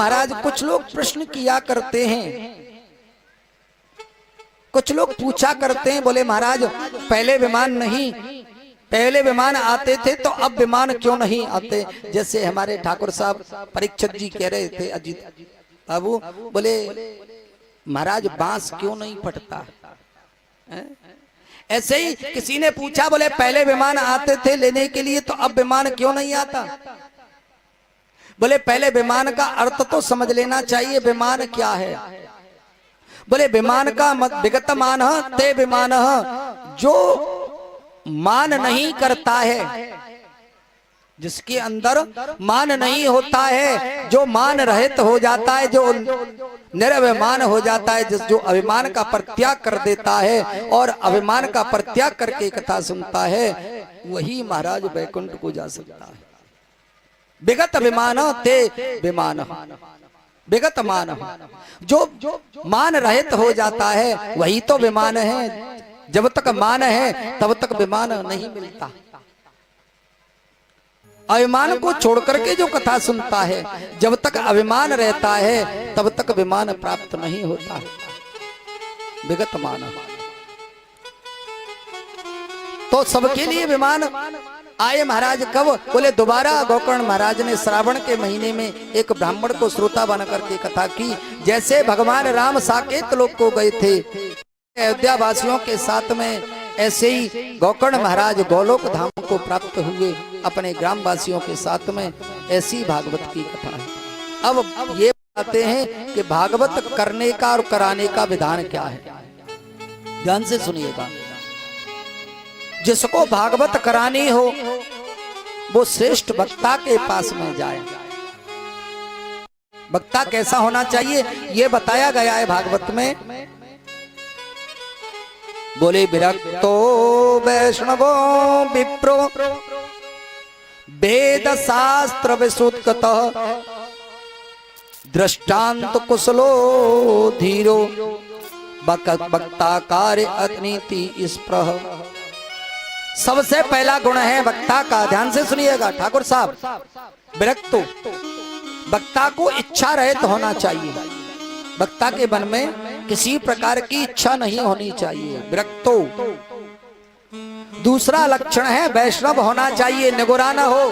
महाराज कुछ लोग प्रश्न किया करते हैं, कुछ लोग पूछा करते हैं, बोले महाराज पहले विमान नहीं, पहले विमान आते थे तो अब विमान क्यों नहीं आते। जैसे हमारे ठाकुर साहब परीक्षित जी कह रहे थे, अजीत बाबू बोले महाराज बांस क्यों नहीं फटता है? ऐसे ही किसी ने पूछा, बोले पहले विमान आते थे लेने के लिए तो अब विमान क्यों नहीं आता। बोले पहले विमान का अर्थ तो समझ लेना चाहिए, विमान क्या है। बोले विमान का विगत मान ते विमान, जो मान नहीं करता है, जिसके अंदर मान नहीं होता है, जो मान रहित हो जाता है, जो निरभिमान हो जाता है, जो अभिमान का परित्याग कर देता है और अभिमान का परित्याग करके कथा सुनता है, वही महाराज वैकुंठ को जा सकता है। विगत विमान ते विमान, विगत मान, जो मान रहित हो जाता है वही तो विमान है। जब तक मान है तब तक विमान नहीं मिलता। अभिमान को छोड़ करके जो कथा सुनता है, जब तक अभिमान रहता है तब तक विमान प्राप्त नहीं होता। विगत मान तो सबके लिए विमान आए। महाराज कब? बोले दोबारा गोकर्ण महाराज ने श्रावण के महीने में एक ब्राह्मण को श्रोता बना करके कथा की। जैसे भगवान राम साकेत लोक को गए थे अयोध्या वासियों के साथ में, ऐसे ही गोकर्ण महाराज गोलोक धाम को प्राप्त हुए अपने ग्राम वासियों के साथ में। ऐसी भागवत की कथा है। अब ये बताते हैं कि भागवत करने का और कराने का विधान क्या है। ध्यान से सुनिएगा। जिसको भागवत करानी हो वो श्रेष्ठ वक्ता के पास में जाए। वक्ता कैसा होना चाहिए ये बताया गया है भागवत में। बोले विरक्तो वैष्णवो विप्रो वेद शास्त्र विसुत्कतः दृष्टांत कुशलो धीरो वक्ता कार्य अग्निति स्पृह। सबसे पहला गुण है वक्ता का। ध्यान से सुनिएगा ठाकुर साहब। विरक्तो, वक्ता को इच्छा रहित होना चाहिए। वक्ता के मन में किसी प्रकार की इच्छा नहीं होनी चाहिए। विरक्तो। दूसरा लक्षण है वैष्णव होना चाहिए, निगुरा न हो।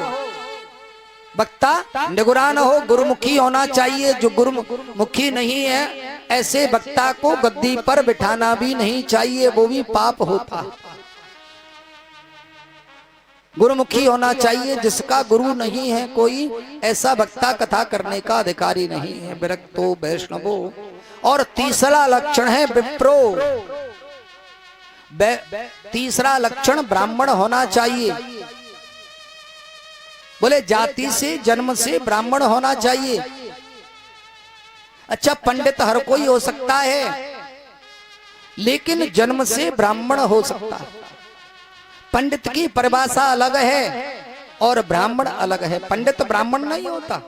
वक्ता निगुरा न हो, गुरुमुखी होना चाहिए। जो गुरुमुखी नहीं है ऐसे वक्ता को गद्दी पर बिठाना भी नहीं चाहिए, वो भी पाप होता है। गुरुमुखी होना चाहिए। जिसका गुरु नहीं है कोई, ऐसा वक्ता कथा करने का अधिकारी नहीं है। विरक्तो वैष्णवो। और तीसरा लक्षण है विप्रो। तीसरा लक्षण ब्राह्मण होना चाहिए। बोले जाति से जन्म से ब्राह्मण होना चाहिए। अच्छा पंडित हर कोई हो सकता है, लेकिन जन्म से ब्राह्मण हो सकता है। पंडित की परिभाषा अलग है और ब्राह्मण अलग है। पंडित ब्राह्मण नहीं होता।